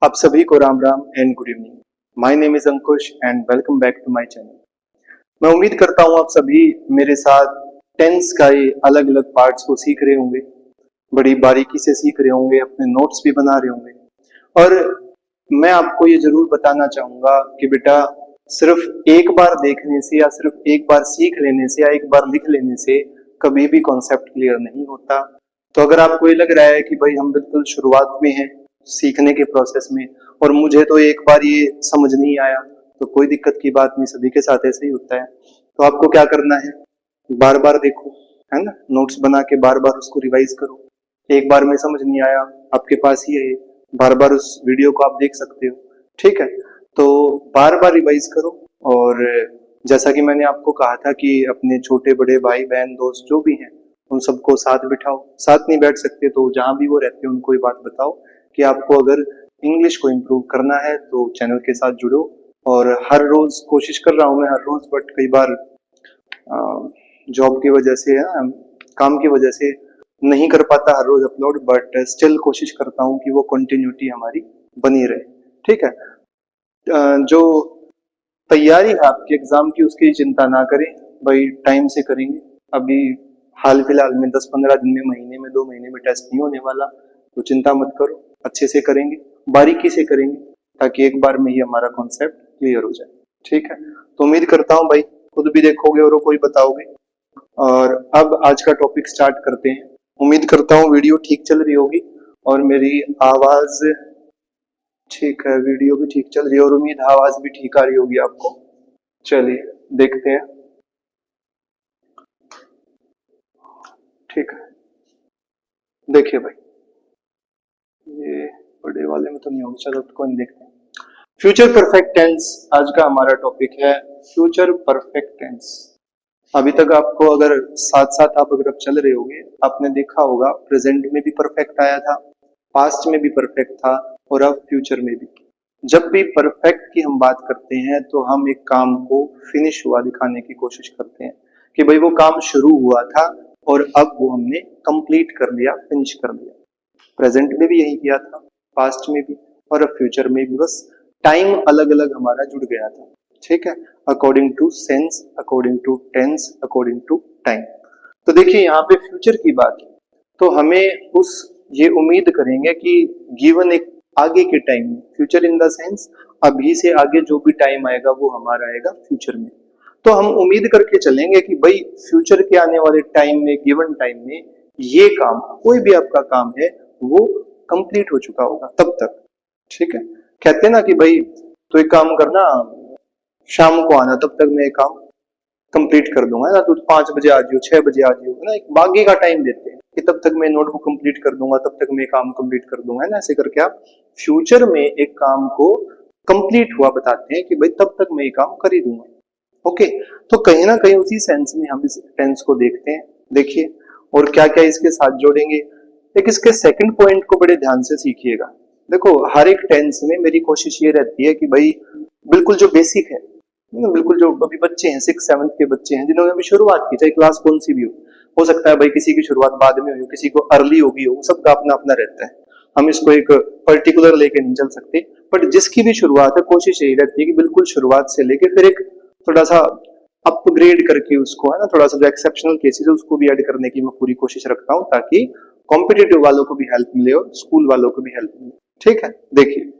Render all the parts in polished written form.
आप सभी को Ram Ram and good evening. My name is Ankush and welcome back to my channel. मैं उम्मीद करता हूँ आप सभी मेरे साथ टेंस का ये अलग अलग पार्ट्स को सीख रहे होंगे, बड़ी बारीकी से सीख रहे होंगे, अपने नोट्स भी बना रहे होंगे। और मैं आपको ये जरूर बताना चाहूंगा कि बेटा सिर्फ एक बार देखने से या सिर्फ एक बार सीख लेने से या एक बार लिख लेने से कभी भी कॉन्सेप्ट क्लियर नहीं होता। तो अगर आपको ये लग रहा है कि भाई हम बिल्कुल शुरुआत में हैं सीखने के प्रोसेस में और मुझे तो एक बार ये समझ नहीं आया, तो कोई दिक्कत की बात नहीं, सभी के साथ ऐसे ही होता है। तो आपको क्या करना है, बार बार देखो, है ना, नोट्स बना के बार बार उसको रिवाइज करो। एक बार में समझ नहीं आया, आपके पास ही है, बार बार उस वीडियो को आप देख सकते हो। ठीक है, तो बार बार रिवाइज करो। और जैसा कि मैंने आपको कहा था कि अपने छोटे बड़े भाई बहन दोस्त जो भी हैं उन सबको साथ बिठाओ। साथ नहीं बैठ सकते तो जहां भी वो रहते हैं उनको ये बात बताओ कि आपको अगर इंग्लिश को इम्प्रूव करना है तो चैनल के साथ जुड़ो। और हर रोज कोशिश कर रहा हूँ मैं, हर रोज, बट कई बार जॉब की वजह से, काम की वजह से नहीं कर पाता हर रोज अपलोड, बट स्टिल कोशिश करता हूँ कि वो कंटिन्यूटी हमारी बनी रहे। ठीक है, जो तैयारी है आपके एग्जाम की उसकी चिंता ना करें भाई, टाइम से करेंगे। अभी हाल फिलहाल में 10-15 दिन में, महीने में, 2 महीने में टेस्ट नहीं होने वाला, तो चिंता मत करो, अच्छे से करेंगे, बारीकी से करेंगे, ताकि एक बार में ही हमारा कॉन्सेप्ट क्लियर हो जाए। ठीक है, तो उम्मीद करता हूँ भाई खुद भी देखोगे और कोई बताओगे। और अब आज का टॉपिक स्टार्ट करते हैं। उम्मीद करता हूँ वीडियो ठीक चल रही होगी और मेरी आवाज ठीक है, वीडियो भी ठीक चल रही है और उम्मीद आवाज भी ठीक आ रही होगी आपको। चलिए देखते हैं। ठीक है, देखिए भाई, ये बड़े वाले में तो नहीं होगा, चलो कोई नहीं, देखते हैं। फ्यूचर परफेक्ट टेंस आज का हमारा टॉपिक है। Future perfect tense. अभी तक आपको अगर साथ साथ आप अगर अब चल रहे होंगे, आपने देखा होगा प्रेजेंट में भी परफेक्ट आया था, पास्ट में भी परफेक्ट था और अब फ्यूचर में भी। जब भी परफेक्ट की हम बात करते हैं तो हम एक काम को फिनिश हुआ दिखाने की कोशिश करते हैं कि भाई वो काम शुरू हुआ था और अब वो हमने कंप्लीट कर लिया, फिनिश कर लिया। प्रेजेंट में भी यही किया था, पास्ट में भी और अब फ्यूचर में भी, बस टाइम अलग अलग हमारा जुड़ गया था। ठीक है, according to sense, according to tense, according to time. तो देखिए यहाँ पे फ्यूचर की बात है तो हमें उस ये उम्मीद करेंगे कि गिवन एक आगे के टाइम में, फ्यूचर इन द सेंस अभी से आगे जो भी टाइम आएगा वो हमारा आएगा फ्यूचर में। तो हम उम्मीद करके चलेंगे कि भाई फ्यूचर के आने वाले टाइम में, गिवन टाइम में ये काम, कोई भी आपका काम है वो कंप्लीट हो चुका होगा तब तक। ठीक है, कहते हैं ना कि भाई तो एक काम करना, शाम को आना, तब तक मैं ये काम कंप्लीट कर दूंगा, है ना, तो 5 बजे आ जियो, 6 बजे आ जियो, है ना, एक बागी का टाइम देते हैं कि तब तक मैं नोटबुक कंप्लीट कर दूंगा, तब तक मैं काम कंप्लीट कर दूंगा, है ना। ऐसे करके आप फ्यूचर में एक काम को कंप्लीट हुआ बताते हैं कि भाई तब तक मैं ये काम कर ही दूंगा। ओके, तो कहीं ना कहीं उसी सेंस में हम इस टेंस को देखते हैं। देखिए, और क्या क्या इसके साथ जोड़ेंगे, एक इसके सेकंड पॉइंट को बड़े ध्यान से सीखिएगा। देखो, हर एक टेंस में मेरी कोशिश ये रहती है कि भाई बिल्कुल जो बेसिक है, बिल्कुल जो अभी बच्चे हैं, 6-7 के बच्चे हैं जिन्होंने अभी शुरुआत की, चाहे क्लास कौन सी भी हो सकता है भाई किसी की शुरुआत बाद में हो, किसी को अर्ली होगी हो, सबका अपना अपना रहता है, हम इसको एक पर्टिकुलर लेके नहीं चल सकते। बट जिसकी भी शुरुआत है कोशिश यही रहती है कि बिल्कुल शुरुआत से लेके फिर एक थोड़ा सा अपग्रेड करके उसको, है ना, थोड़ा सा जो एक्सेप्शनल केसेस है उसको भी ऐड करने की मैं पूरी कोशिश रखता हूँ, ताकि कॉम्पिटेटिव वालों को भी हेल्प मिले और स्कूल वालों को भी हेल्प मिले। ठीक है, देखिए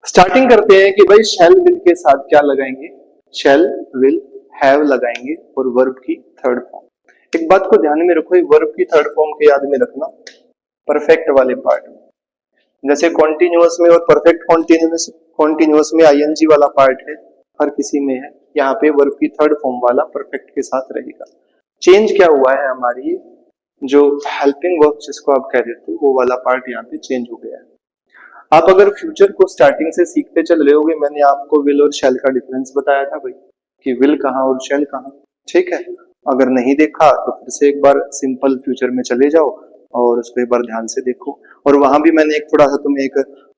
स्टार्टिंग करते हैं कि भाई शैल विल के साथ क्या लगाएंगे, शैल विल हैव लगाएंगे और वर्ब की थर्ड फॉर्म। एक बात को ध्यान में रखो, वर्ब की थर्ड फॉर्म के याद में रखना परफेक्ट वाले पार्ट में। जैसे कॉन्टिन्यूअस में और परफेक्ट कॉन्टिन्यूअस, कॉन्टिन्यूअस में आईएनजी वाला पार्ट है, हर किसी में है, यहाँ पे वर्ब की थर्ड फॉर्म वाला परफेक्ट के साथ रहेगा। चेंज क्या हुआ है, हमारी जो हेल्पिंग वर्ब जिसको आप कह देते हो वो वाला पार्ट यहाँ पे चेंज हो गया है। आप अगर फ्यूचर को स्टार्टिंग से सीखते चल रहे होगे, मैंने आपको विल और शैल का डिफरेंस बताया था भाई, कि विल कहाँ और शैल कहाँ। ठीक है, अगर नहीं देखा तो फिर से एक बार सिंपल फ्यूचर में चले जाओ और उसको एक बार ध्यान से देखो। और वहां भी मैंने एक थोड़ा सा तुम्हें एक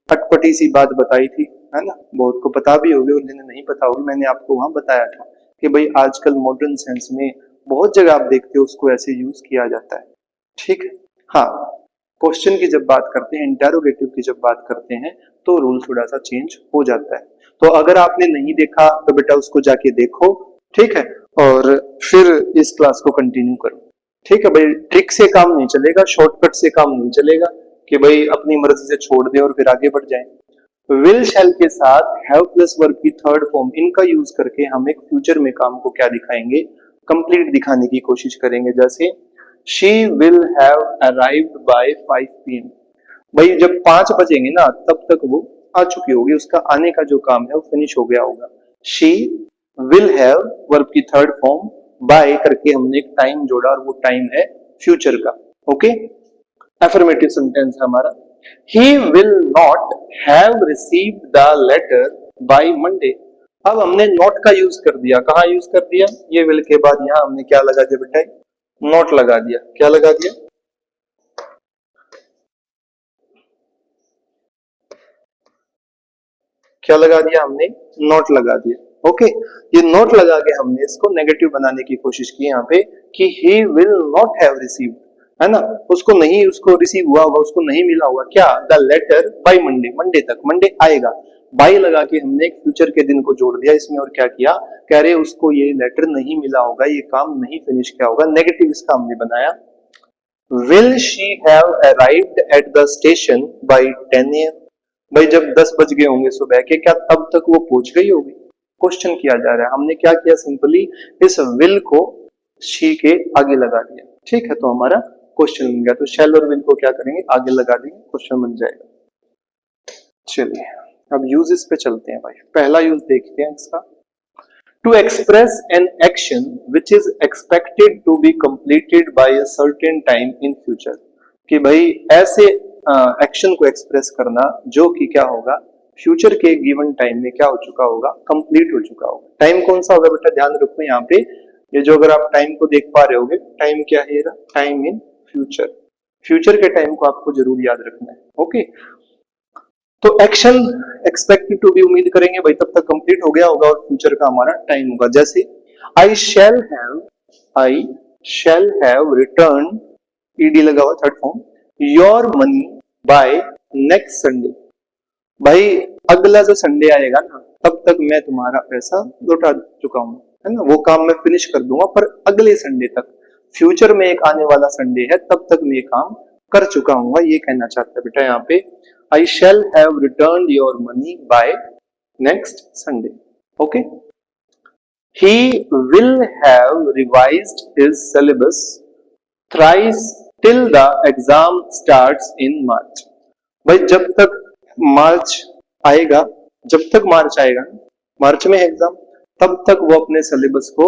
अटपटी सी बात बताई थी, है ना, बहुत को पता भी होगी और जिन्हें नहीं पता होगी, मैंने आपको वहां बताया था कि भाई आजकल मॉडर्न सेंस में बहुत जगह आप देखते हो उसको ऐसे यूज किया जाता है। ठीक है, हाँ, क्वेश्चन की जब बात करते हैं, इंटेरोगेटिव की जब बात करते हैं, तो रूल थोड़ा सा चेंज हो जाता है। तो अगर आपने नहीं देखा तो बेटा उसको जाके देखो, ठीक है, और फिर इस क्लास को कंटिन्यू करो, ठीक है भाई। ट्रिक से काम नहीं चलेगा, शॉर्टकट से काम नहीं चलेगा कि भाई अपनी मर्जी से छोड़ दे और फिर आगे बढ़ जाए। विल शैल के साथ हैव प्लस वर्ब की थर्ड फॉर्म, इनका यूज करके हम एक फ्यूचर में काम को क्या दिखाएंगे, कंप्लीट दिखाने की कोशिश करेंगे। जैसे she will have arrived by 5 PM। भाई जब 5 बजेंगे ना तब तक वो आ चुकी होगी, उसका आने का जो काम है वो फिनिश हो गया होगा। शी विल हैव वर्ब की थर्ड फॉर्म, बाय करके हमने एक टाइम जोड़ा और वो टाइम है फ्यूचर का। ओके, अफर्मेटिव सेंटेंस है हमारा। He will not have received the letter by Monday। अब हमने नॉट का यूज कर दिया, कहा यूज कर दिया, ये विल के बाद यहां हमने क्या लगा दिया बेटा, नॉट लगा दिया। क्या लगा दिया, क्या लगा दिया हमने, नॉट लगा दिया। ओके, ये नॉट लगा के हमने इसको नेगेटिव बनाने की कोशिश की यहाँ पे कि he will not have received, है ना, उसको नहीं, उसको रिसीव हुआ होगा, उसको नहीं मिला होगा क्या, the letter by Monday, Monday तक, मंडे आएगा। बाय लगा के हमने एक फ्यूचर के दिन को जोड़ दिया इसमें, और क्या किया, कह रहे उसको ये लेटर नहीं मिला होगा, ये काम नहीं फिनिश किया होगा, नेगेटिव इसका हमने बनाया। Will she have arrived at the station by 10 AM। भाई जब 10 बज गए होंगे सुबह के, क्या तब तक वो पहुंच गई होगी, क्वेश्चन किया जा रहा है। हमने क्या किया, सिंपली इस विल को शी के आगे लगा दिया, ठीक है, तो हमारा क्वेश्चन बन गया। तो शैल और विल को क्या करेंगे, आगे लगा देंगे, क्वेश्चन बन जाएगा। चलिए अब यूजेस पे चलते हैं भाई। पहला यूज देखते हैं इसका, to express an action which is expected to be completed by a certain time in future. कि भाई ऐसे एक्शन को एक्सप्रेस करना जो कि क्या होगा, फ्यूचर के गिवन टाइम में क्या हो चुका होगा, कंप्लीट हो चुका होगा। टाइम कौन सा होगा बेटा, ध्यान रखो यहाँ पे, ये जो अगर आप टाइम को देख पा रहे होगे, टाइम क्या है, टाइम इन फ्यूचर, फ्यूचर के टाइम को आपको जरूर याद रखना है। ओके, तो एक्शन एक्सपेक्टेड टू बी, उम्मीद करेंगे भाई तब तक कंप्लीट हो गया होगा और फ्यूचर का हमारा टाइम होगा। जैसे आई शैल हैव रिटर्न, ईडी लगा हुआ third form, your money by next Sunday. भाई अगला जो संडे आएगा ना तब तक मैं तुम्हारा पैसा लौटा चुका हूं, है ना, वो काम मैं फिनिश कर दूंगा, पर अगले संडे तक, फ्यूचर में एक आने वाला संडे है तब तक मैं काम कर चुका हूँ, ये कहना चाहता है बेटा यहाँ पे। I shall have returned your money by next Sunday. Okay. He will have revised his syllabus thrice till the exam starts in March. भाई जब तक मार्च आएगा, मार्च में एग्जाम, तब तक वो अपने सिलेबस को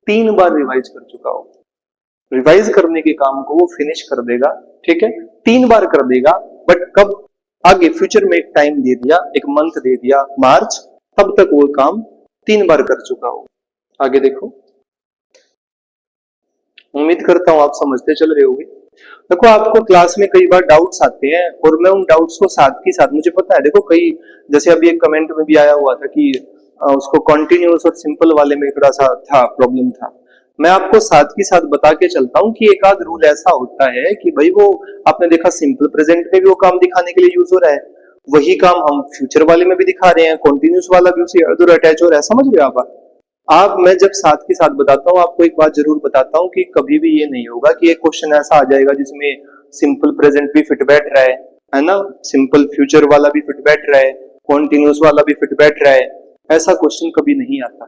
3 बार रिवाइज कर चुका हो। रिवाइज करने के काम को वो फिनिश कर देगा, ठीक है, 3 बार कर देगा, बट कब, आगे फ्यूचर में एक टाइम दे दिया, एक मंथ दे दिया मार्च, तब तक वो काम 3 बार कर चुका हो। आगे देखो, उम्मीद करता हूं आप समझते चल रहे होगे। देखो आपको क्लास में कई बार डाउट्स आते हैं और मैं उन डाउट्स को साथ के साथ, मुझे पता है, देखो कई, जैसे अभी एक कमेंट में भी आया हुआ था कि उसको कॉन्टिन्यूअस और सिंपल वाले में थोड़ा सा था, प्रॉब्लम था। मैं आपको साथ के साथ बता के चलता हूं कि एक आध रूल ऐसा होता है कि भाई वो आपने देखा सिंपल प्रेजेंट में भी वो काम दिखाने के लिए यूज हो रहा है, वही काम हम फ्यूचर वाले में भी दिखा रहे हैं, कॉन्टिन्यूस वाला भी उसी अदर अटैच हो रहा है, समझ रहे हो आप। मैं जब साथ के साथ बताता हूँ आपको एक बात जरूर बताता हूँ कि कभी भी ये नहीं होगा कि एक क्वेश्चन ऐसा आ जाएगा जिसमें सिंपल प्रेजेंट भी फिट बैठ रहा है ना, सिंपल फ्यूचर वाला भी फिट बैठ रहा है, कॉन्टिन्यूस वाला भी फिट बैठ रहा है, ऐसा क्वेश्चन कभी नहीं आता,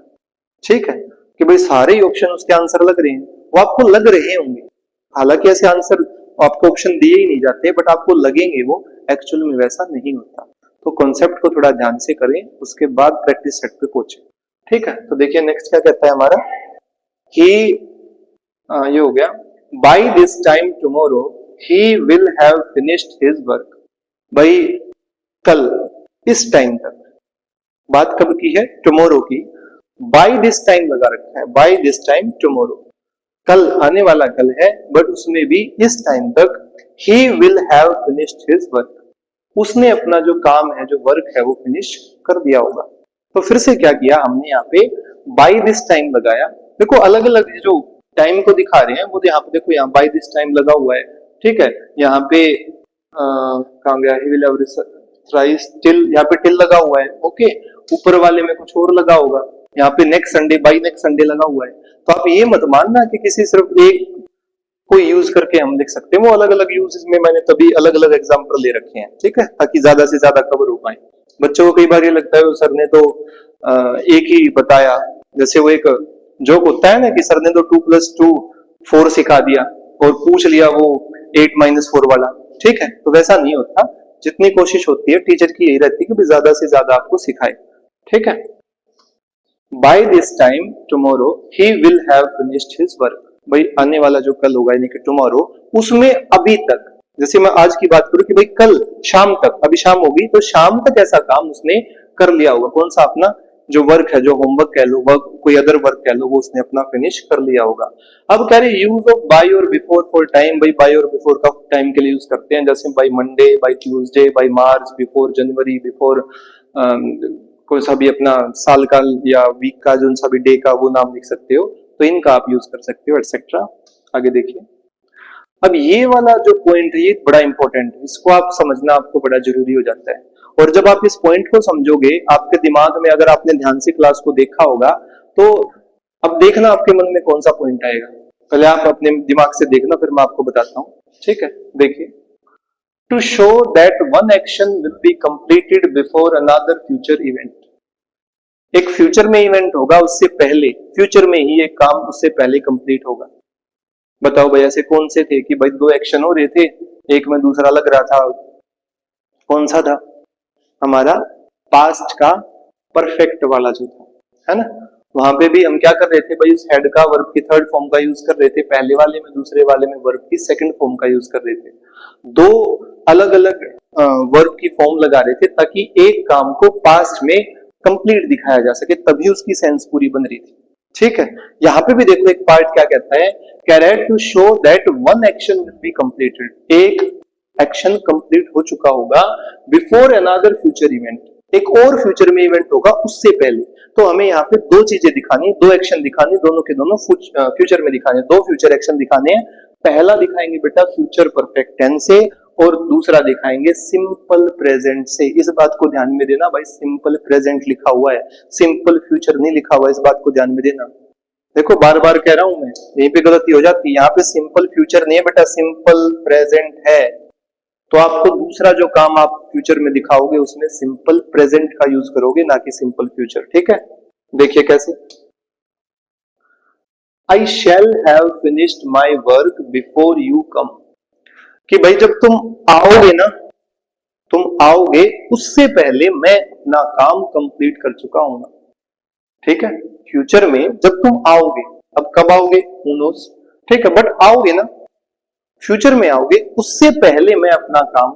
ठीक है, कि भाई सारे ही ऑप्शन उसके आंसर लग रहे हैं, वो आपको लग रहे होंगे, हालांकि ऐसे आंसर आपको ऑप्शन दिए ही नहीं जाते, बट आपको लगेंगे, वो एक्चुअल में वैसा नहीं होता। तो कॉन्सेप्ट को थोड़ा ध्यान से करें, उसके बाद प्रैक्टिस सेट पे पहुंचे, ठीक है। तो देखिए नेक्स्ट क्या कहता है हमारा, कि ये हो गया, by this time tomorrow he will have finished his work. भाई कल इस टाइम तक, बात कब की है, टुमारो की, बाय दिस टाइम लगा रखा है, बाय दिस टाइम टुमारो, कल आने वाला कल है, बट उसमें भी इस टाइम तक ही will have finished his work, उसने अपना जो काम है, जो वर्क है, वो फिनिश कर दिया होगा। तो फिर से क्या किया हमने यहाँ पे, बाय दिस टाइम लगाया। देखो अलग अलग जो टाइम को दिखा रहे हैं वो यहाँ पे देखो, यहाँ बाय दिस टाइम लगा हुआ है, ठीक है, यहाँ पे कहाँ गया, ही विल हैव थ्राइस टिल, यहाँ पे टिल लगा हुआ है, ओके, ऊपर वाले में कुछ और लगा होगा, यहाँ पे next Sunday, by next Sunday लगा हुआ है। तो आप ये मत मानना कि किसी सिर्फ एक कोई यूज करके हम लिख सकते हैं, वो अलग अलग यूज में मैंने तभी अलग अलग एग्जाम्पल ले रखे हैं, ठीक है, ताकि ज्यादा से ज्यादा कवर हो पाए। बच्चों को कई बार ये लगता है वो सर ने तो एक ही बताया, जैसे वो एक जोक होता है ना कि सर ने तो 2+2 4 सिखा दिया और पूछ लिया वो 8-4 वाला, ठीक है, तो वैसा नहीं होता। जितनी कोशिश होती है टीचर की यही रहती है कि ज्यादा से ज्यादा आपको सिखाए, ठीक है। By this time tomorrow he will have finished his work, भाई आने वाला जो कल होगा यानी कि टुमारो, उसमें अभी तक, जैसे मैं आज की बात करूं कि भाई कल शाम तक, अभी शाम होगी तो शाम तक ऐसा काम उसने कर लिया होगा, कौन सा, अपना जो वर्क है, जो होमवर्क कह लो, वर्क कोई अदर वर्क कह लो, वो उसने अपना फिनिश कर लिया होगा। अब कह रहे यूज ऑफ बाय और बिफोर फॉर टाइम, भाई बाय और बिफोर का टाइम के लिए यूज करते हैं, जैसे by Monday, by Tuesday, by March, before January, before कोई सा भी अपना साल का या वीक का जो सा भी डे का वो नाम लिख सकते हो, तो इनका आप यूज कर सकते हो, एटसेट्रा। आगे देखिए, अब ये वाला जो पॉइंट है ये बड़ा इंपॉर्टेंट है, इसको आप समझना आपको बड़ा जरूरी हो जाता है। और जब आप इस पॉइंट को समझोगे, आपके दिमाग में, अगर आपने ध्यान से क्लास को देखा होगा, तो अब देखना आपके मन में कौन सा पॉइंट आएगा। पहले आप अपने दिमाग से देखना, फिर मैं आपको बताता हूं, ठीक है। देखिए, to show that one action will be completed before another future event, एक फ्यूचर में इवेंट होगा उससे पहले, फ्यूचर में ही एक काम उससे पहले कंप्लीट होगा। बताओ भाई ऐसे कौन से थे कि भाई दो एक्शन हो रहे थे, एक में दूसरा लग रहा था, कौन सा था, हमारा पास्ट का परफेक्ट वाला जो था, है ना। वहां पे भी हम क्या कर रहे थे भाई, उस हेड का वर्ब की थर्ड फॉर्म का यूज कर रहे थे पहले वाले में, दूसरे वाले में वर्ब की सेकंड फॉर्म का यूज कर रहे थे, दो अलग अलग वर्ब की फॉर्म लगा रहे थे ताकि एक काम को पास्ट में कंप्लीट दिखाया जा सके, तभी उसकी सेंस पूरी बन रही थी, ठीक है। यहाँ पे भी देखो एक पार्ट क्या कहता है, कह रहा है to show that one action will be completed, एक एक्शन कंप्लीट हो चुका होगा बिफोर अनदर फ्यूचर इवेंट, एक और फ्यूचर में इवेंट होगा उससे पहले। तो हमें यहाँ पे दो चीजें दिखानी, दो एक्शन दिखाने, दोनों के दोनों फ्यूचर में दिखाने, दो फ्यूचर एक्शन दिखाने हैं। पहला दिखाएंगे बेटा फ्यूचर परफेक्ट टेंस से, और दूसरा दिखाएंगे सिंपल प्रेजेंट से। इस बात को ध्यान में देना भाई, सिंपल प्रेजेंट लिखा हुआ है, सिंपल फ्यूचर नहीं लिखा हुआ, इस बात को ध्यान में देना। देखो बार बार कह रहा हूं मैं, यहीं पे गलती हो जाती है, यहाँ पे सिंपल फ्यूचर नहीं है बेटा, सिंपल प्रेजेंट है। तो आपको दूसरा जो काम आप फ्यूचर में दिखाओगे उसमें सिंपल प्रेजेंट का यूज करोगे, ना कि सिंपल फ्यूचर, ठीक है। देखिए कैसे, I shall have finished my work before you come, कि भाई जब तुम आओगे ना, तुम आओगे उससे पहले मैं अपना काम कंप्लीट कर चुका हूं, ठीक है। फ्यूचर में जब तुम आओगे, अब कब आओगे who knows, ठीक है, बट आओगे ना, फ्यूचर में आओगे, उससे पहले मैं अपना काम,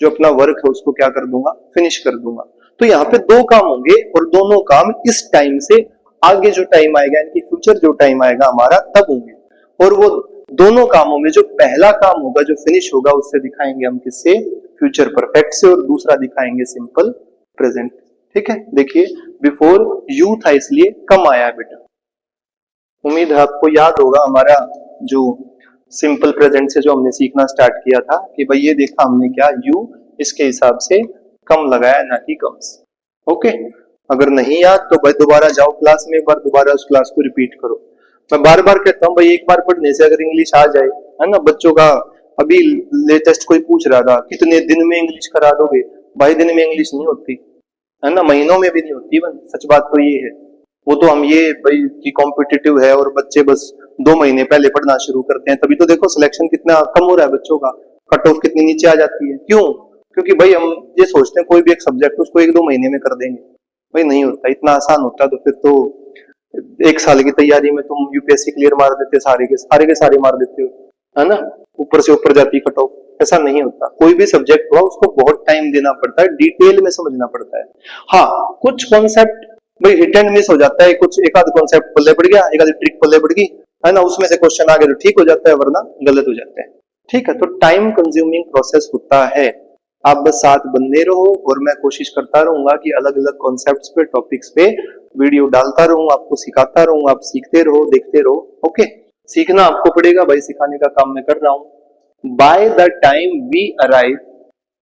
जो अपना वर्क है उसको क्या कर दूंगा, फिनिश कर दूंगा। तो यहाँ पे दो काम होंगे और दोनों काम इस टाइम से आगे जो टाइम आएगा, यानी फ्यूचर जो टाइम आएगा हमारा तब होंगे, और वो दोनों कामों में जो पहला काम होगा जो फिनिश होगा उससे दिखाएंगे हम किससे, फ्यूचर परफेक्ट से, और दूसरा दिखाएंगे सिंपल प्रेजेंट, ठीक है। देखिए बिफोर यू था इसलिए कम आया बेटा, उम्मीद है आपको याद होगा हमारा जो सिंपल प्रेजेंट से जो हमने सीखना स्टार्ट किया था कि भाई ये देखा हमने क्या, यू इसके हिसाब से कम लगाया ना कि कम्स, ओके। अगर नहीं याद तो भाई दोबारा जाओ क्लास में, एक बार दोबारा उस क्लास को रिपीट करो। मैं बार बार कहता हूँ भाई एक बार पढ़ने से अगर इंग्लिश आ जाए, है ना, बच्चों का अभी लेटेस्ट कोई पूछ रहा था कितने दिन में इंग्लिश करा दोगे, भाई दिन में इंग्लिश नहीं होती, है ना, महीनों में भी नहीं होती, सच बात तो ये है। वो तो हम ये भाई कि कॉम्पिटिटिव है और बच्चे बस 2 महीने पहले पढ़ना शुरू करते हैं, तभी तो देखो सिलेक्शन कितना कम हो रहा है बच्चों का, कट ऑफ कितनी नीचे आ जाती है, क्यों, क्योंकि भाई हम ये सोचते हैं कोई भी एक सब्जेक्ट उसको 1-2 महीने में कर देंगे, भाई नहीं होता, इतना आसान होता तो फिर तो 1 साल की तैयारी में तुम यूपीएससी क्लियर मार देते, सारे के सारे मार देते हो, है ना, ऊपर से ऊपर जाती कट ऑफ। ऐसा नहीं होता, कोई भी सब्जेक्ट हुआ उसको बहुत टाइम देना पड़ता है, डिटेल में समझना पड़ता है। हाँ कुछ कॉन्सेप्ट भाई हिट एंड मिस हो जाता है, कुछ एक आध कॉन्सेप्ट पल्ले पड़ गया, एक आध ट्रिक पल्ले पड़ गई, है ना, उसमें से क्वेश्चन आ गया तो ठीक हो जाता है, वरना गलत हो जाता है, ठीक है। तो टाइम कंज्यूमिंग प्रोसेस होता है, आप बस साथ बने रहो और मैं कोशिश करता रहूंगा कि अलग अलग कॉन्सेप्ट्स पे, टॉपिक्स पे वीडियो डालता रहूं, आपको सिखाता रहूं, आप सीखते रहो, देखते रहो, ओके। सीखना आपको पड़ेगा भाई, सिखाने का काम मैं कर रहा हूं, by the time we arrive,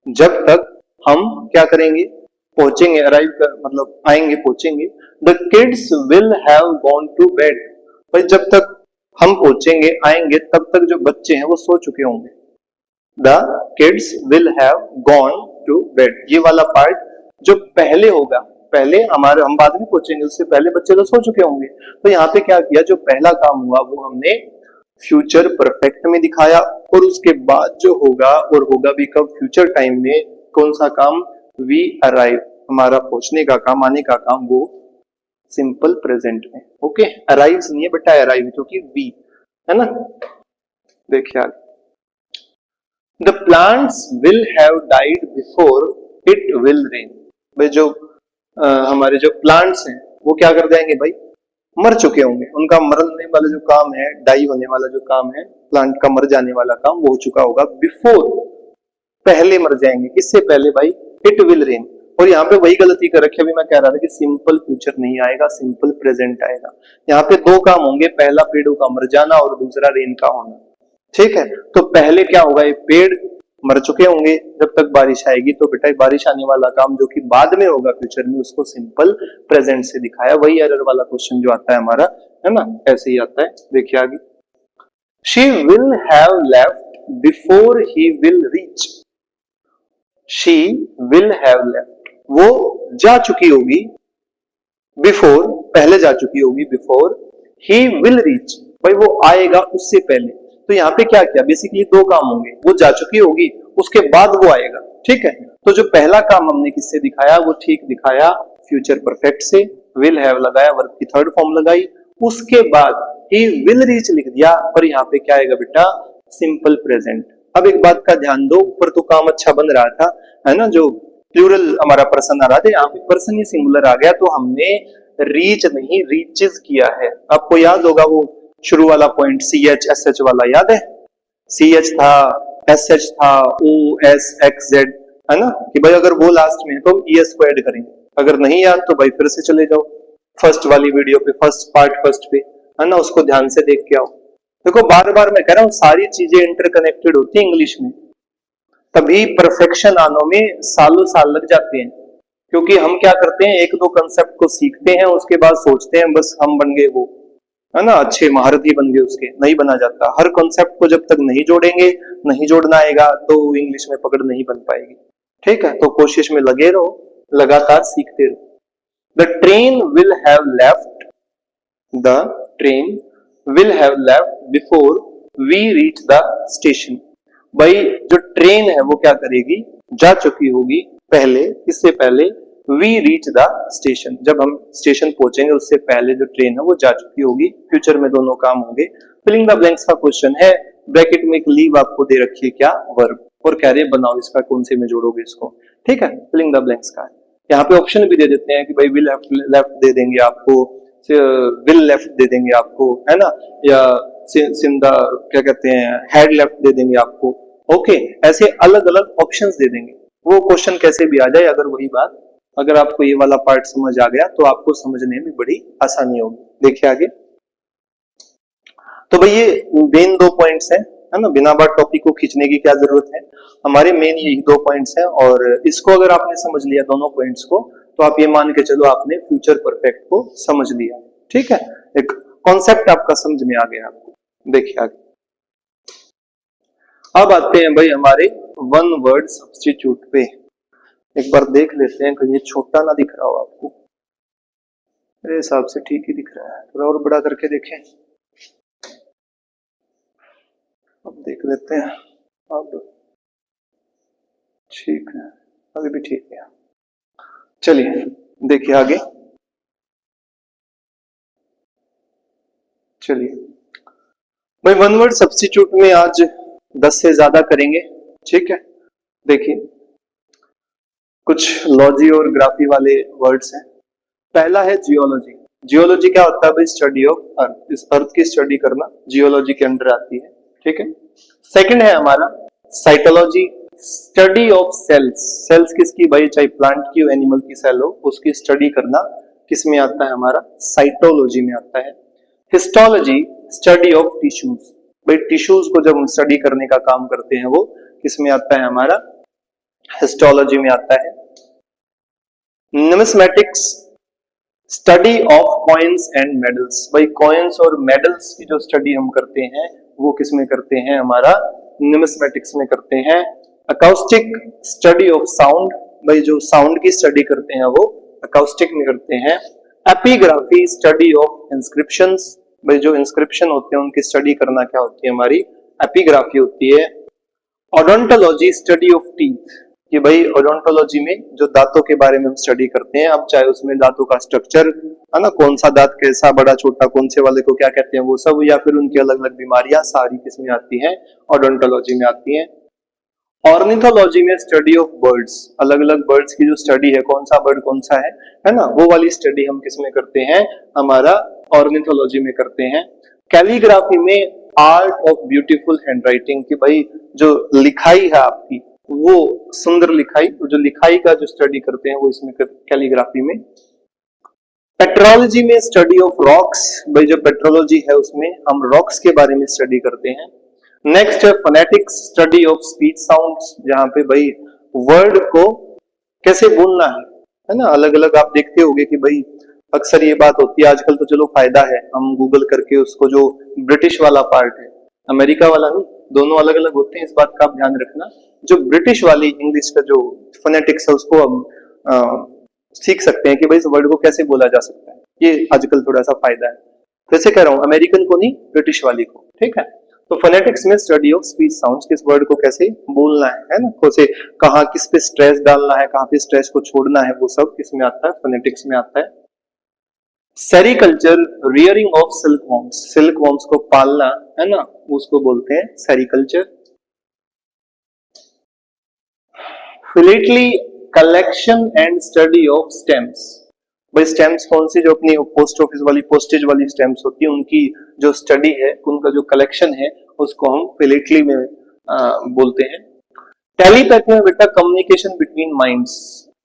जब तक हम क्या करेंगे, पहुंचेंगे, अराइव कर मतलब आएंगे, पहुंचेंगे। The kids will have gone to bed, भाई जब तक हम पहुंचेंगे आएंगे तब तक जो बच्चे हैं वो सो चुके होंगे। The kids will have gone to bed, ये वाला पार्ट जो पहले होगा, पहले हमारे हम बाद में पहुंचेंगे, उससे पहले बच्चे तो सो चुके होंगे। तो यहाँ पे क्या किया, जो पहला काम हुआ वो हमने फ्यूचर परफेक्ट में दिखाया, और उसके बाद जो होगा और होगा भी कब, फ्यूचर टाइम में, कौन सा काम, वी अराइव, हमारा पहुंचने का काम, आने का काम, वो सिंपल प्रेजेंट में। ओके, अराइव्स नहीं है बेटा, अराइव, क्योंकि वी है ना। देखिए आगे, the plants will have died before it will rain, भाई जो हमारे जो प्लांट्स हैं वो क्या कर जाएंगे भाई, मर चुके होंगे, उनका मरने वाला जो काम है, डाई होने वाला जो काम है, प्लांट का मर जाने वाला काम वो हो चुका होगा। बिफोर, पहले मर जाएंगे, किससे पहले भाई, इट विल रेन। और यहाँ पे वही गलती कर रखी है, अभी मैं कह रहा था कि सिंपल फ्यूचर नहीं आएगा, सिंपल प्रेजेंट आएगा। यहाँ पे दो काम होंगे, पहला पेड़ों का मर जाना और दूसरा रेन का होना। ठीक है, तो पहले क्या होगा, ये पेड़ मर चुके होंगे जब तक बारिश आएगी, तो बेटा बारिश आने वाला काम जो कि बाद में होगा फ्यूचर में, उसको सिंपल प्रेजेंट से दिखाया। वही एरर वाला क्वेश्चन जो आता है हमारा, है ना, ऐसे ही आता है। देखिए आगे, she will have left before he will reach, she will have left, वो जा चुकी होगी, बिफोर पहले जा चुकी होगी, बिफोर ही विल रीच, भाई वो आएगा उससे पहले। तो यहाँ पे क्या किया, बेसिकली दो काम होंगे, वो जा चुकी होगी, उसके बाद वो आएगा। ठीक है, तो जो पहला काम हमने किससे दिखाया, वो ठीक दिखाया फ्यूचर परफेक्ट से, विल हैव लगाया, वर्ब की थर्ड फॉर्म लगाई, उसके बाद ही विल रीच लिख दिया, और यहाँ पे क्या आएगा बेटा, सिंपल प्रेजेंट। अब एक बात का ध्यान दो, ऊपर तो काम अच्छा बन रहा था, है ना, जो प्लूरल हमारा पर्सन आ रहा था, यहाँ पे पर्सन ही सिंगुलर आ गया, तो हमने रीच नहीं रीचेस किया है। आपको याद होगा वो शुरू वाला पॉइंट, CH SH वाला याद है, CH था, SH था, OSXZ, है ना, कि भाई अगर वो लास्ट में तो ES को ऐड करेंगे, अगर नहीं याद तो भाई फिर से चले जाओ फर्स्ट वाली वीडियो पे, फर्स्ट पार्ट फर्स्ट पे, है ना, उसको ध्यान से देख के आओ। देखो बार बार मैं कह रहा हूँ, सारी चीजें इंटरकनेक्टेड होती है इंग्लिश में, तभी परफेक्शन आने में सालों साल लग जाते हैं। क्योंकि हम क्या करते हैं, एक दो कंसेप्ट को सीखते हैं, उसके बाद सोचते हैं बस हम बन गए वो, है ना, अच्छे महारथी बन गए, उसके नहीं बना जाता। हर कॉन्सेप्ट को जब तक नहीं जोड़ेंगे, नहीं जोड़ना आएगा, तो इंग्लिश में पकड़ नहीं बन पाएगी। ठीक है, तो कोशिश में लगे रहो, लगातार सीखते रहो। The train will have left, the train will have left before we reach the station, भाई जो ट्रेन है वो क्या करेगी, जा चुकी होगी पहले, इससे पहले, वी रीच द स्टेशन, जब हम स्टेशन पहुंचेंगे उससे पहले जो ट्रेन है वो जा चुकी होगी। फ्यूचर में दोनों काम होंगे। फिलिंग द ब्लैंक्स का क्वेश्चन है, ब्रैकेट में एक लीव आपको दे रखी है, क्या, वर्ब, और कह रहे बनाओ इसका कौन से में जोड़ोगे इसको। ठीक है, फिलिंग द ब्लैंक्स का यहाँ पे ऑप्शन भी दे देते हैं कि भाई विल लेफ्ट दे देंगे आपको, विल लेफ्ट दे देंगे आपको, है ना, या सिंदा क्या कहते हैं, हैड लेफ्ट दे देंगे आपको। ओके, ऐसे अलग अलग ऑप्शंस दे देंगे, वो क्वेश्चन कैसे भी आ जाए। अगर वही बात, अगर आपको ये वाला पार्ट समझ आ गया तो आपको समझने में बड़ी आसानी होगी। देखिए आगे, तो भाई ये मेन दो पॉइंट्स हैं, है ना, बिना बात टॉपिक को खींचने की क्या जरूरत है, हमारे मेन यही दो पॉइंट्स हैं। और इसको अगर आपने समझ लिया दोनों पॉइंट्स को, तो आप ये मान के चलो आपने फ्यूचर परफेक्ट को समझ लिया। ठीक है, एक कॉन्सेप्ट आपका समझ में आ गया आपको। देखिए आगे, अब आते हैं भाई हमारे वन वर्ड सब्स्टिट्यूट पे। एक बार देख लेते हैं कहीं ये छोटा ना दिख रहा हो आपको, मेरे हिसाब से ठीक ही दिख रहा है, थोड़ा और बड़ा करके देखें। अब देख लेते हैं, अब ठीक है, अभी भी ठीक है। चलिए देखिए आगे, चलिए भाई वन वर्ड सब्स्टिट्यूट में आज 10 से ज्यादा करेंगे। ठीक है, देखिए कुछ लॉजी और ग्राफी वाले वर्ड्स हैं। पहला है जियोलॉजी। जियोलॉजी क्या होता है भाई, स्टडी ऑफ अर्थ, इस अर्थ की स्टडी करना जियोलॉजी के अंडर आती है। ठीक है, सेकंड है हमारा cytology, study of cells. Cells किसकी भाई, चाहे प्लांट की हो, एनिमल की सेल हो, उसकी स्टडी करना किस में आता है, हमारा साइटोलॉजी में आता है। Histology, study of tissues. भाई टिश्यूज को जब हम स्टडी करने का काम करते हैं वो किसमें आता है, हमारा हिस्टोलॉजी में आता है। Numismatics, study of coins and medals, भाई कॉइन्स और मेडल्स की जो स्टडी हम करते हैं वो किसमें करते हैं, हमारा न्यूमिस्मेटिक्स में करते हैं। अकाउस्टिक, स्टडी ऑफ साउंड, भाई जो साउंड की स्टडी करते हैं वो अकाउस्टिक में करते हैं। एपिग्राफी, स्टडी ऑफ इंस्क्रिप्शंस, भाई जो इंस्क्रिप्शन होते हैं उनकी स्टडी करना क्या होती है, हमारी एपिग्राफी होती है। ओडोंटोलॉजी, स्टडी ऑफ टीथ, कि भाई ओडोंटोलॉजी में जो दांतों के बारे में हम स्टडी करते हैं, अब चाहे उसमें दांतों का स्ट्रक्चर है ना, कौन सा दांत कैसा, बड़ा छोटा, कौन से वाले को क्या कहते हैं वो सब, या फिर उनकी अलग अलग बीमारियां, सारी किसमें आती हैं, ओडोंटोलॉजी में आती हैं। ऑर्निथोलॉजी में स्टडी ऑफ बर्ड्स, अलग अलग बर्ड्स की जो स्टडी है, कौन सा बर्ड कौन सा है ना, वो वाली स्टडी हम किसमें करते हैं, हमारा ऑर्निथोलॉजी में करते हैं। कैलीग्राफी में आर्ट ऑफ ब्यूटीफुल हैंडराइटिंग, की भाई जो लिखाई है आपकी वो सुंदर लिखाई, जो लिखाई का जो स्टडी करते हैं वो इसमें कैलीग्राफी में। पेट्रोलॉजी में स्टडी ऑफ रॉक्स, भाई जो पेट्रोलॉजी है उसमें हम रॉक्स के बारे में स्टडी करते हैं। नेक्स्ट है phonetics, study of speech sounds, जहां पे भाई वर्ड को कैसे बोलना है ना, अलग अलग आप देखते होंगे कि भाई अक्सर ये बात होती है, आजकल तो चलो फायदा है, हम गूगल करके उसको, जो ब्रिटिश वाला पार्ट है, अमेरिका वाला नहीं, दोनों अलग अलग होते हैं, इस बात का आप ध्यान रखना। जो ब्रिटिश वाली इंग्लिश का जो फोनेटिक्स है उसको हम सीख सकते हैं कि भाई इस वर्ड को कैसे बोला जा सकता है, ये आजकल थोड़ा सा फायदा है। वैसे कह रहा हूँ अमेरिकन को नहीं, ब्रिटिश वाली को, ठीक है। तो फोनेटिक्स में स्टडी ऑफ स्पीच साउंड्स, किस वर्ड को कैसे बोलना है ना, कैसे कहाँ किस पे स्ट्रेस डालना है, कहाँ पे स्ट्रेस को छोड़ना है, वो सब किसमें आता है, फोनेटिक्स में आता है। Sericulture, rearing of silk worms, silk worms को पालना है ना, उसको बोलते हैं sericulture. Philately, collection and study of stems, भाई स्टेम्स कौन सी, जो अपनी पोस्ट ऑफिस वाली पोस्टेज वाली स्टेम्स होती है, उनकी जो स्टडी है, उनका जो कलेक्शन है उसको हम फिलेटली में बोलते हैं। टेलीपैथी में बेटा कम्युनिकेशन बिटवीन माइंड्स,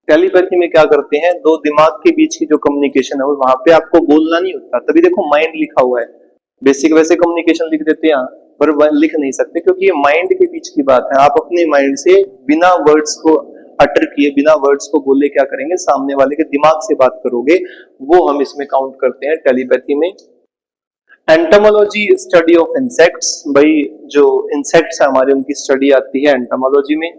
टेलीपैथी में क्या करते हैं, दो दिमाग के बीच की जो कम्युनिकेशन है वहां पे आपको बोलना नहीं होता, तभी देखो माइंड लिखा हुआ है। बेसिक वैसे कम्युनिकेशन लिख देते हैं पर लिख नहीं सकते, क्योंकि ये माइंड के बीच की बात है। आप अपने माइंड से बिना वर्ड्स को अटर किए, बिना वर्ड्स को बोले क्या करेंगे, सामने वाले के दिमाग से बात करोगे, वो हम इसमें काउंट करते हैं टेलीपैथी में। एंटोमोलॉजी, स्टडी ऑफ इंसेक्ट्स, भाई जो इंसेक्ट्स है हमारे उनकी स्टडी आती है एंटोमोलॉजी में।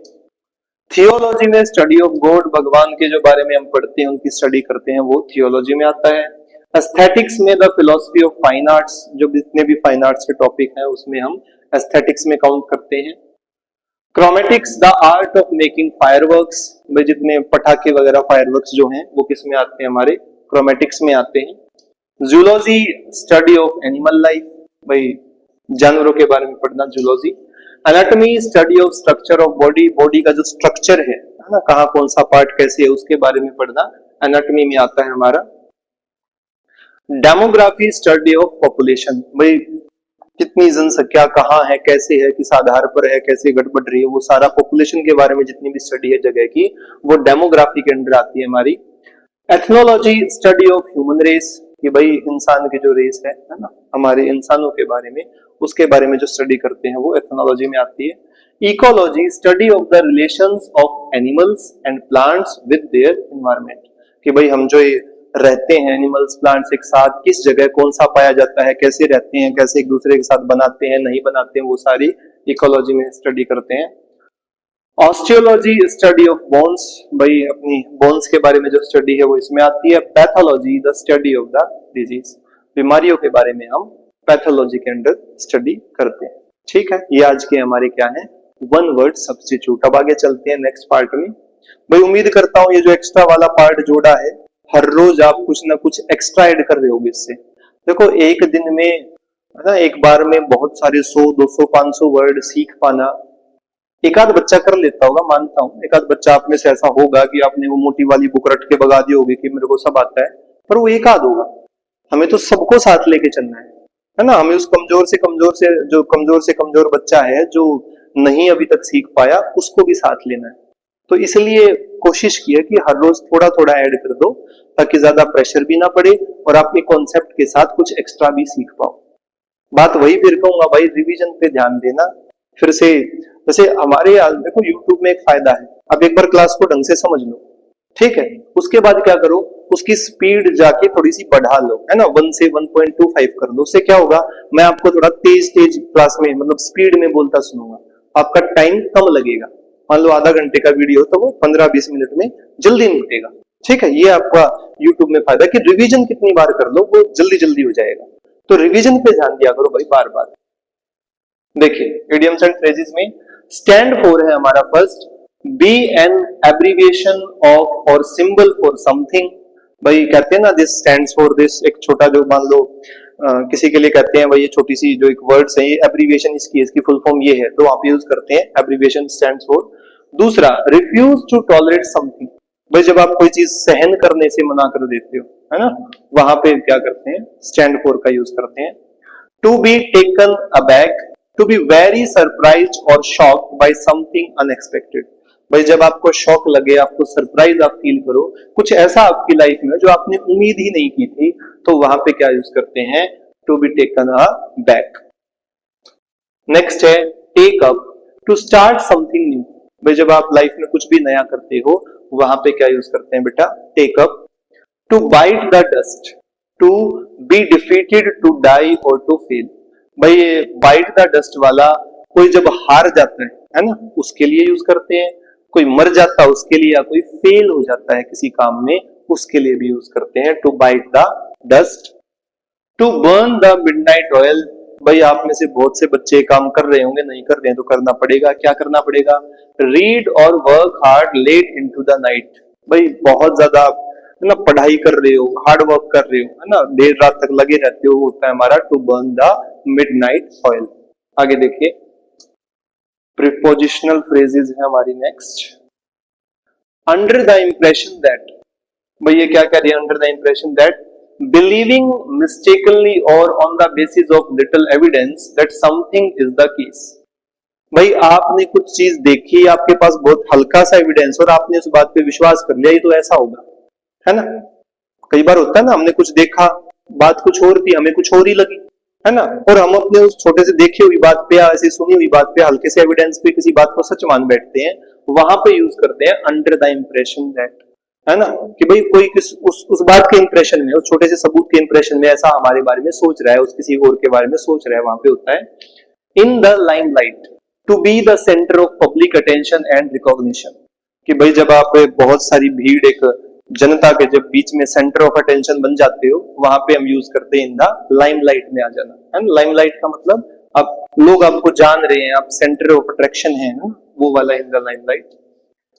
थियोलॉजी में स्टडी ऑफ गॉड, भगवान के जो बारे में हम पढ़ते हैं उनकी स्टडी करते हैं, वो थियोलॉजी में आता है। एस्थेटिक्स में the philosophy of fine arts, जो जितने भी फाइन आर्ट्स के टॉपिक हैं उसमें हम एस्थेटिक्स में काउंट करते हैं। Chromatics, the art of making fireworks, भाई जितने पटाखे वगैरह फायरवर्क्स जो हैं वो किस में आते हैं, हमारे क्रोमेटिक्स में आते हैं। Zoology, study of animal life, भाई जानवरों के बारे में पढ़ना, zoology. Anatomy, study of structure of body, body का जो स्ट्रक्चर है ना, कहाँ कौन सा पार्ट कैसे है उसके बारे में पढ़ना, एनाटॉमी में आता है हमारा। डेमोग्राफी, स्टडी ऑफ पॉपुलेशन, भाई कितनी जनसंख्या कहाँ है, कैसे है, किस आधार पर है, कैसे घट बढ़ रही है, वो सारा पॉपुलेशन के बारे में जितनी भी स्टडी है जगह की, वो डेमोग्राफी के अंदर आती है हमारी। Ethnology, study of human race, कि भाई इंसान की जो रेस है ना, हमारे इंसानों के बारे में, उसके बारे में जो स्टडी करते हैं वो एथनोलॉजी में आती है। Ecology, study of the relations of animals and plants with their environment, कि भाई हम जो रहते हैं एनिमल्स प्लांट्स एक साथ, किस जगह कौन सा पाया जाता है, कैसे रहते हैं, कैसे एक दूसरे के साथ बनाते हैं नहीं बनाते हैं, वो सारी इकोलॉजी में स्टडी करते हैं। ऑस्टियोलॉजी, स्टडी ऑफ बोन्स, भाई अपनी बोन्स के बारे में जो स्टडी है वो इसमें आती है। Pathology, the study of the disease, बीमारियों के बारे में हम पैथोलॉजी के अंदर स्टडी करते हैं। ठीक है, ये आज के हमारे क्या है, वन वर्ड सब्स्टिट्यूट। अब आगे चलते हैं नेक्स्ट पार्ट में। भाई उम्मीद करता हूं ये जो एक्स्ट्रा वाला पार्ट जोड़ा है, हर रोज आप कुछ ना कुछ एक्स्ट्रा ऐड कर रहे होगे इससे। देखो एक दिन में है ना, एक बार में बहुत सारे 100, 200, 500 वर्ड सीख पाना एक आध बच्चा कर लेता होगा, मानता हूं। एक आध बच्चा आप में से ऐसा होगा कि आपने वो मोटी वाली बुक रट के भगा दी होगी कि मेरे को सब आता है, पर वो एक आध होगा। हमें तो सबको साथ लेके चलना है ना। हमें उस कमजोर से कमजोर बच्चा है जो नहीं अभी तक सीख पाया, उसको भी साथ लेना है। तो इसलिए कोशिश की है कि हर रोज थोड़ा थोड़ा ऐड कर दो, ताकि ज्यादा प्रेशर भी ना पड़े और अपने कॉन्सेप्ट के साथ कुछ एक्स्ट्रा भी सीख पाओ। बात वही फिर कहूंगा भाई, रिवीजन पे ध्यान देना। फिर से जैसे हमारे देखो यूट्यूब में एक फायदा है, अब एक बार क्लास को ढंग से समझ लो, ठीक है, उसके बाद क्या करो, उसकी स्पीड जाके थोड़ी सी बढ़ा लो, है ना, 1 से 1.25 कर लो। उससे क्या होगा, मैं आपको थोड़ा तेज तेज क्लास में मतलब स्पीड में बोलता सुनूंगा, आपका टाइम कम लगेगा। मान लो आधा घंटे का वीडियो तो वो 15-20 मिनट में जल्दी निपटेगा। ठीक है, ये आपका यूट्यूब में फायदा कि रिवीजन कितनी बार कर लो वो जल्दी जल्दी हो जाएगा। तो रिवीजन पे ध्यान दिया करो भाई बार बार। देखिए इडियम्स एंड फ्रेजेस में स्टैंड फॉर है हमारा first, be an abbreviation of और सिंबल फॉर समथिंग। भाई कहते हैं ना दिस स्टैंड्स फॉर दिस, एक छोटा जो मान लो किसी के लिए कहते हैं भाई ये छोटी सी जो एक वर्ड्स है ये एब्रीविएशन इसकी फुल फॉर्म ये है, तो आप यूज करते हैं एब्रीविएशन स्टैंड्स फॉर। दूसरा, रिफ्यूज टू टॉलरेट समथिंग, भाई जब आप कोई चीज सहन करने से मना कर देते हो, है ना, वहां पे क्या करते हैं, स्टैंड फॉर का यूज करते हैं। To be taken aback, to be very surprise और शॉक्ड बाय समथिंग अनएक्सपेक्टेड, भाई जब आपको शॉक लगे, आपको सरप्राइज आप फील करो, कुछ ऐसा आपकी लाइफ में जो आपने उम्मीद ही नहीं की थी, तो वहां पे क्या यूज करते हैं, to be taken aback. Next है take up, to start something new, भाई जब आप लाइफ में कुछ भी नया करते हो वहां पे क्या यूज करते हैं बेटा, take up. To bite the dust, to be defeated, to die और टू फेल, भाई ये बाइट द डस्ट वाला कोई जब हार जाता है ना, उसके लिए यूज करते हैं, कोई मर जाता है उसके लिए, या कोई फेल हो जाता है किसी काम में उसके लिए भी यूज करते हैं to bite the dust. To burn the midnight oil, भाई आप में से बहुत से बच्चे काम कर रहे होंगे, नहीं कर रहे हैं तो करना पड़ेगा, क्या करना पड़ेगा, रीड और work hard late into the night, भाई बहुत ज्यादा है ना पढ़ाई कर रहे हो, हार्ड वर्क कर रहे हो, है ना, देर रात तक लगे रहते हो, होता है हमारा to burn the midnight oil. आगे देखिए प्रीपोजिशनल फ्रेजेस है हमारी next, under the impression that, भाई ये क्या कह रही है, under the impression that, believing mistakenly or on the basis of little evidence that something is the case, भाई आपने कुछ चीज देखी, आपके पास बहुत हल्का सा एविडेंस और आपने उस बात पे विश्वास कर लिया, ये तो ऐसा होगा, है ना, कई बार होता है ना, हमने कुछ देखा, बात कुछ और थी, हमें कुछ और ही लगी, है ना, और हम अपने उस छोटे से देखी हुई बात पे या ऐसी सुनी हुई बात पे हल्के से एविडेंस पे किसी बात को सच मान बैठते हैं, वहां पे यूज करते हैं अंडर द इंप्रेशन दैट, है ना, कि भाई कोई उस बात के इंप्रेशन में, उस छोटे से सबूत के इंप्रेशन में ऐसा हमारे बारे में सोच रहा है, उस किसी और के बारे में सोच रहा है, वहां पे होता है in the limelight, to be the centre of public attention and recognition, कि भाई जब आप बहुत सारी भीड़, एक जनता के जब बीच में सेंटर ऑफ अटेंशन बन जाते हो, वहां पे हम यूज करते हैं इन द लाइमलाइट में आ जाना, है ना, लाइमलाइट का मतलब आप लोग आपको जान रहे हैं, आप सेंटर ऑफ अट्रैक्शन है ना, वो वाला इन द लाइमलाइट।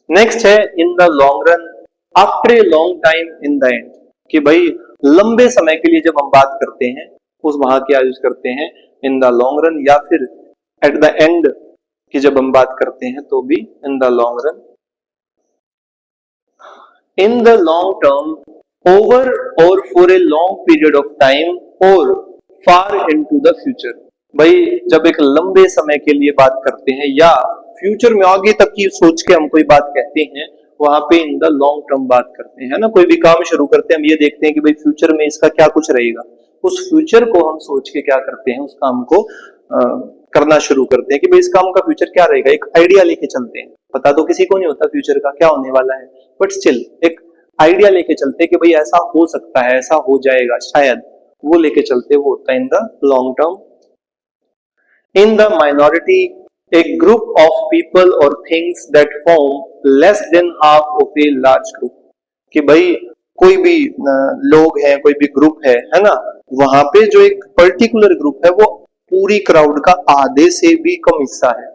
नेक्स्ट है in the long run, after a long time in the end, कि भाई लंबे समय के लिए जब हम बात करते हैं उस वहां क्या यूज करते हैं, इन द लॉन्ग रन, या फिर एट द एंड की जब हम बात करते हैं तो भी in the long run. In the long term, over और for a long period of time और फार इनटू द फ्यूचर, भाई जब एक लंबे समय के लिए बात करते हैं या फ्यूचर में आगे तक की सोच के हम कोई बात कहते हैं, वहां पे इन द लॉन्ग टर्म बात करते हैं ना, कोई भी काम शुरू करते हैं हम ये देखते हैं कि भाई फ्यूचर में इसका क्या कुछ रहेगा, उस फ्यूचर को हम सोच के क्या करते हैं, उस काम को करना शुरू करते हैं कि भाई इस काम का फ्यूचर क्या रहेगा, एक आइडिया लेके चलते हैं, पता तो किसी को नहीं होता फ्यूचर का क्या होने वाला है, बट स्टिल एक आइडिया लेके चलते हैं कि भाई ऐसा हो सकता है, ऐसा हो जाएगा शायद, वो लेके चलते वो होता है in the long term. In the minority, a group of people or things that form less than half of a large group, कि भाई कोई भी लोग हैं, कोई भी ग्रुप है ना, वहां पे जो एक पर्टिकुलर ग्रुप है वो पूरी क्राउड का आधे से भी कम हिस्सा है,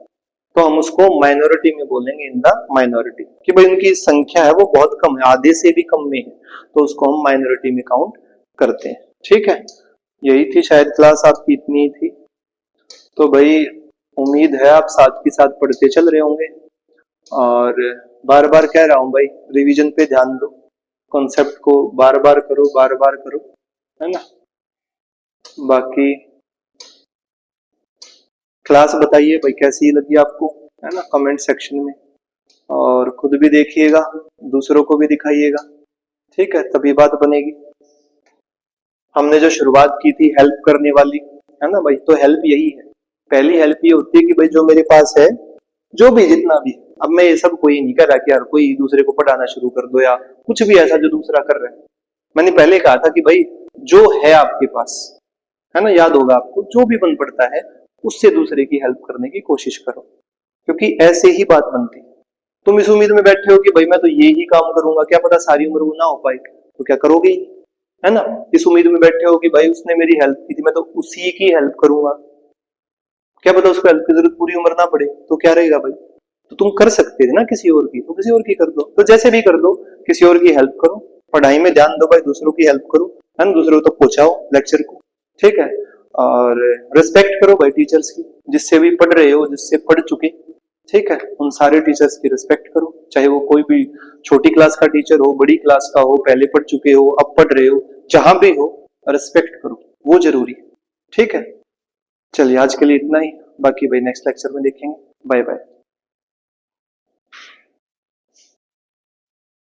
तो हम उसको माइनॉरिटी में बोलेंगे इन द माइनॉरिटी, कि भाई उनकी संख्या है वो बहुत कम है, आधे से भी कम में है, तो उसको हम माइनॉरिटी में काउंट करते हैं। ठीक है, यही थी शायद क्लास आपकी, इतनी ही थी, तो भाई उम्मीद है आप साथ के साथ पढ़ते चल रहे होंगे, और बार बार कह रहा हूं भाई रिवीजन पे ध्यान दो, कॉन्सेप्ट को बार बार करो, है ना। बाकी क्लास बताइए भाई कैसी लगी आपको, है ना, कमेंट सेक्शन में, और खुद भी देखिएगा, दूसरों को भी दिखाइएगा, ठीक है, तभी बात बनेगी। हमने जो शुरुआत की थी हेल्प करने वाली, है ना भाई। तो हेल्प यही है, पहली हेल्प ये होती है कि भाई जो मेरे पास है, जो भी जितना भी, अब मैं ये सब कोई नहीं कर रहा कि यार कोई दूसरे को पढ़ाना शुरू कर दो या कुछ भी ऐसा जो दूसरा कर रहा है। मैंने पहले कहा था कि भाई जो है आपके पास, है ना, याद होगा आपको, जो भी बन पड़ता है उससे दूसरे की हेल्प करने की कोशिश करो, क्योंकि ऐसे ही बात बनती है। तुम इस उम्मीद में बैठे हो कि भाई मैं तो ये ही काम करूंगा, क्या पता सारी उम्र वो ना हो पाए, तो क्या करोगे ही, है ना। इस उम्मीद में बैठे हो कि भाई उसने मेरी हेल्प की थी, मैं तो उसी की हेल्प करूंगा, क्या पता उसको हेल्प की जरूरत पूरी उम्र ना पड़े, तो क्या रहेगा भाई। तो तुम कर सकते थे ना किसी और की, तो किसी और की कर दो, तो जैसे भी कर दो, किसी और की हेल्प करो, पढ़ाई में ध्यान दो भाई, दूसरों की हेल्प करो, है ना, दूसरों को तो पहुंचाओ लेक्चर को, ठीक है। और रिस्पेक्ट करो भाई टीचर्स की, जिससे भी पढ़ रहे हो, जिससे पढ़ चुके, ठीक है, उन सारे टीचर्स की रिस्पेक्ट करो, चाहे वो कोई भी छोटी क्लास का टीचर हो, बड़ी क्लास का हो, पहले पढ़ चुके हो, अब पढ़ रहे हो, जहां भी हो, रिस्पेक्ट करो, वो जरूरी है, ठीक है। चलिए आज के लिए इतना ही, बाकी भाई नेक्स्ट लेक्चर में देखेंगे। Bye bye.